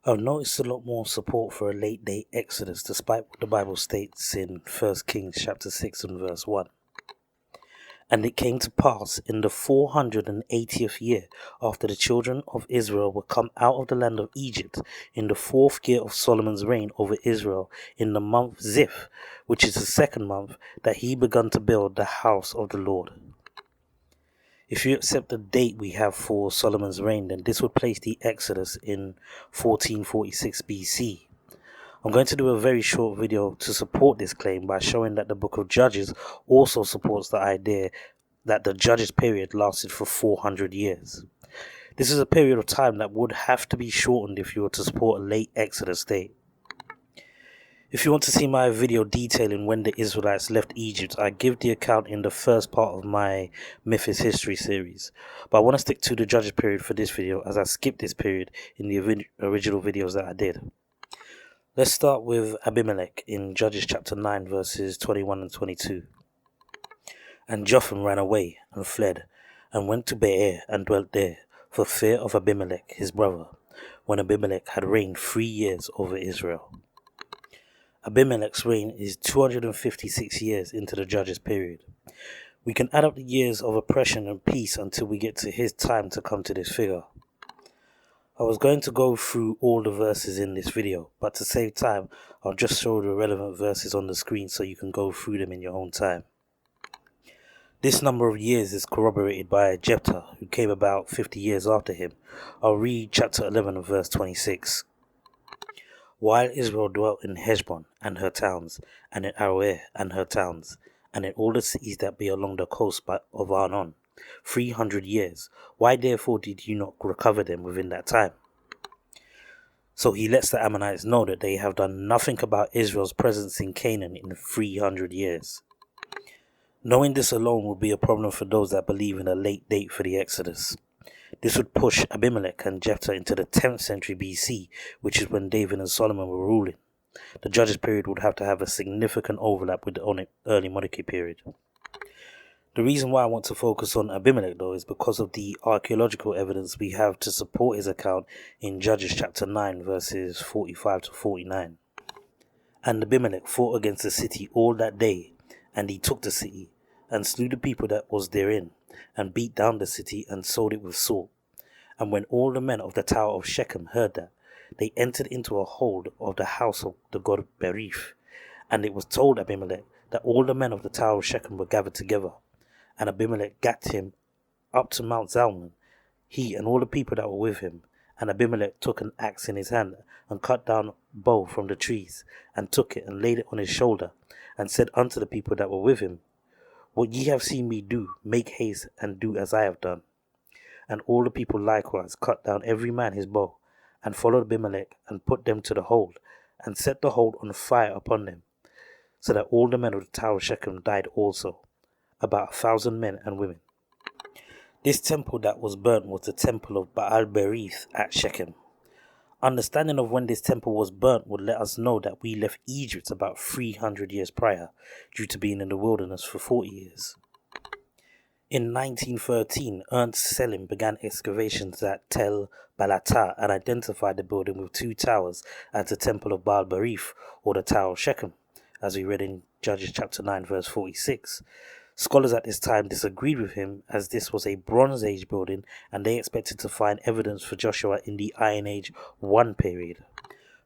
I've noticed a lot more support for a late day exodus despite what the Bible states in 1 Kings chapter 6 and verse 1. And it came to pass in the 480th year after the children of Israel were come out of the land of Egypt, in the 4th year of Solomon's reign over Israel, in the month Ziph, which is the 2nd month, that he began to build the house of the Lord. If you accept the date we have for Solomon's reign, then this would place the Exodus in 1446 BC. I'm going to do a very short video to support this claim by showing that the book of Judges also supports the idea that the Judges period lasted for 400 years. This is a period of time that would have to be shortened if you were to support a late Exodus date. If you want to see my video detailing when the Israelites left Egypt, I give the account in the first part of my Myth is History series. But I want to stick to the Judges period for this video, as I skipped this period in the original videos that I did. Let's start with Abimelech in Judges chapter 9 verses 21 and 22. And Jotham ran away and fled, and went to Beer and dwelt there, for fear of Abimelech his brother, when Abimelech had reigned 3 years over Israel. Abimelech's reign is 256 years into the Judges period. We can add up the years of oppression and peace until we get to his time to come to this figure. I was going to go through all the verses in this video, but to save time, I'll just show the relevant verses on the screen so you can go through them in your own time. This number of years is corroborated by Jephthah, who came about 50 years after him. I'll read chapter 11 and verse 26. While Israel dwelt in Heshbon and her towns, and in Aroer and her towns, and in all the cities that be along the coast of Arnon, 300 years, why therefore did you not recover them within that time? So he lets the Ammonites know that they have done nothing about Israel's presence in Canaan in 300 years. Knowing this alone would be a problem for those that believe in a late date for the Exodus. This would push Abimelech and Jephthah into the 10th century BC, which is when David and Solomon were ruling. The Judges period would have to have a significant overlap with the early monarchy period. The reason why I want to focus on Abimelech though is because of the archaeological evidence we have to support his account in Judges chapter 9 verses 45 to 49. And Abimelech fought against the city all that day, and he took the city, and slew the people that was therein, and beat down the city, and sold it with salt. And when all the men of the tower of Shechem heard that, they entered into a hold of the house of the god Berith. And it was told Abimelech that all the men of the tower of Shechem were gathered together. And Abimelech gat him up to Mount Zalmon, he and all the people that were with him. And Abimelech took an axe in his hand, and cut down a bow from the trees, and took it, and laid it on his shoulder, and said unto the people that were with him, What ye have seen me do, make haste, and do as I have done. And all the people likewise cut down every man his bow, and followed Abimelech, and put them to the hold, and set the hold on fire upon them, so that all the men of the tower of Shechem died also, about 1,000 men and women. This temple that was burnt was the temple of Baal Berith at Shechem. Understanding of when this temple was burnt would let us know that we left Egypt about 300 years prior, due to being in the wilderness for 40 years. In 1913, Ernst Selim began excavations at Tel Balatah and identified the building with 2 towers as the temple of Baal Berith, or the Tower of Shechem, as we read in Judges chapter 9 verse 46. Scholars at this time disagreed with him, as this was a Bronze Age building, and they expected to find evidence for Joshua in the Iron Age 1 period.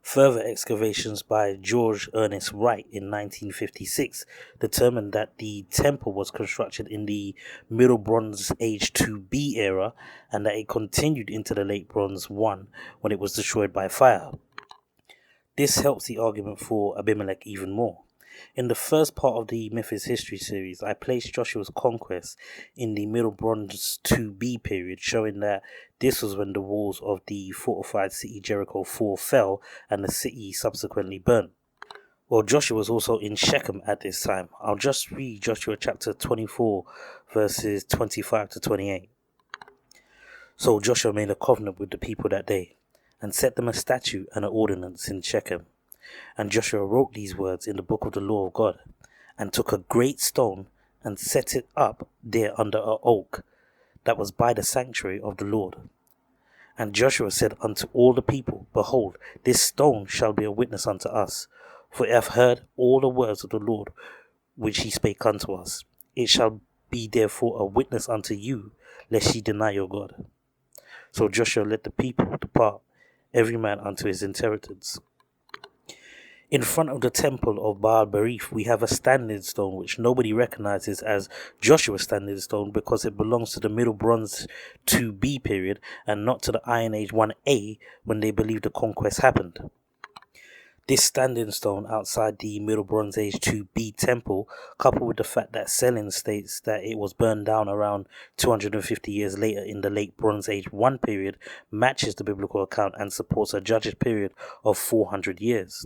Further excavations by George Ernest Wright in 1956 determined that the temple was constructed in the Middle Bronze Age 2B era, and that it continued into the Late Bronze 1 when it was destroyed by fire. This helps the argument for Abimelech even more. In the first part of the Myth is History series, I placed Joshua's conquest in the Middle Bronze 2B period, showing that this was when the walls of the fortified city Jericho 4 fell and the city subsequently burnt. Well, Joshua was also in Shechem at this time. I'll just read Joshua chapter 24 verses 25 to 28. So Joshua made a covenant with the people that day, and set them a statute and an ordinance in Shechem. And Joshua wrote these words in the book of the law of God, and took a great stone, and set it up there under an oak that was by the sanctuary of the Lord. And Joshua said unto all the people, Behold, this stone shall be a witness unto us, for I have heard all the words of the Lord which he spake unto us. It shall be therefore a witness unto you, lest ye deny your God. So Joshua let the people depart, every man unto his inheritance. In front of the temple of Baal Berith, we have a standing stone which nobody recognizes as Joshua's standing stone because it belongs to the Middle Bronze 2B period and not to the Iron Age 1A when they believe the conquest happened. This standing stone outside the Middle Bronze Age 2B temple, coupled with the fact that Selin states that it was burned down around 250 years later in the Late Bronze Age 1 period, matches the biblical account and supports a judge's period of 400 years.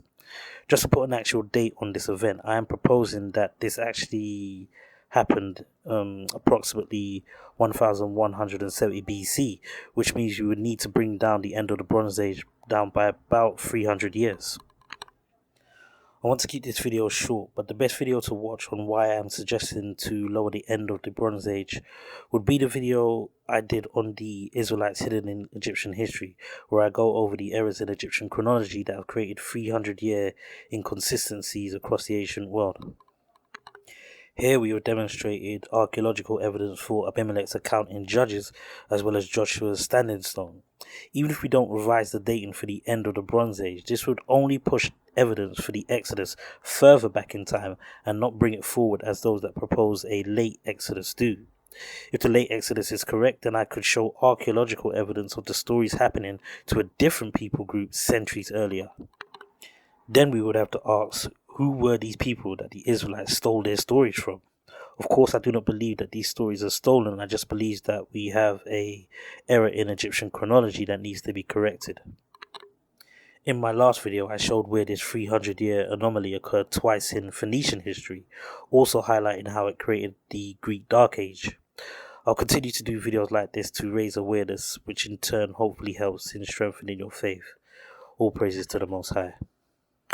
Just to put an actual date on this event, I am proposing that this actually happened approximately 1170 BC, which means you would need to bring down the end of the Bronze Age down by about 300 years. I want to keep this video short, but the best video to watch on why I am suggesting to lower the end of the Bronze Age would be the video I did on the Israelites hidden in Egyptian history, where I go over the errors in Egyptian chronology that have created 300-year inconsistencies across the ancient world. Here we have demonstrated archaeological evidence for Abimelech's account in Judges, as well as Joshua's standing stone. Even if we don't revise the dating for the end of the Bronze Age, this would only push evidence for the Exodus further back in time and not bring it forward as those that propose a late Exodus do. If the late Exodus is correct, then I could show archaeological evidence of the stories happening to a different people group centuries earlier. Then we would have to ask, who were these people that the Israelites stole their stories from? Of course, I do not believe that these stories are stolen. I just believe that we have an error in Egyptian chronology that needs to be corrected. In my last video, I showed where this 300-year anomaly occurred twice in Phoenician history, also highlighting how it created the Greek Dark Age. I'll continue to do videos like this to raise awareness, which in turn hopefully helps in strengthening your faith. All praises to the Most High.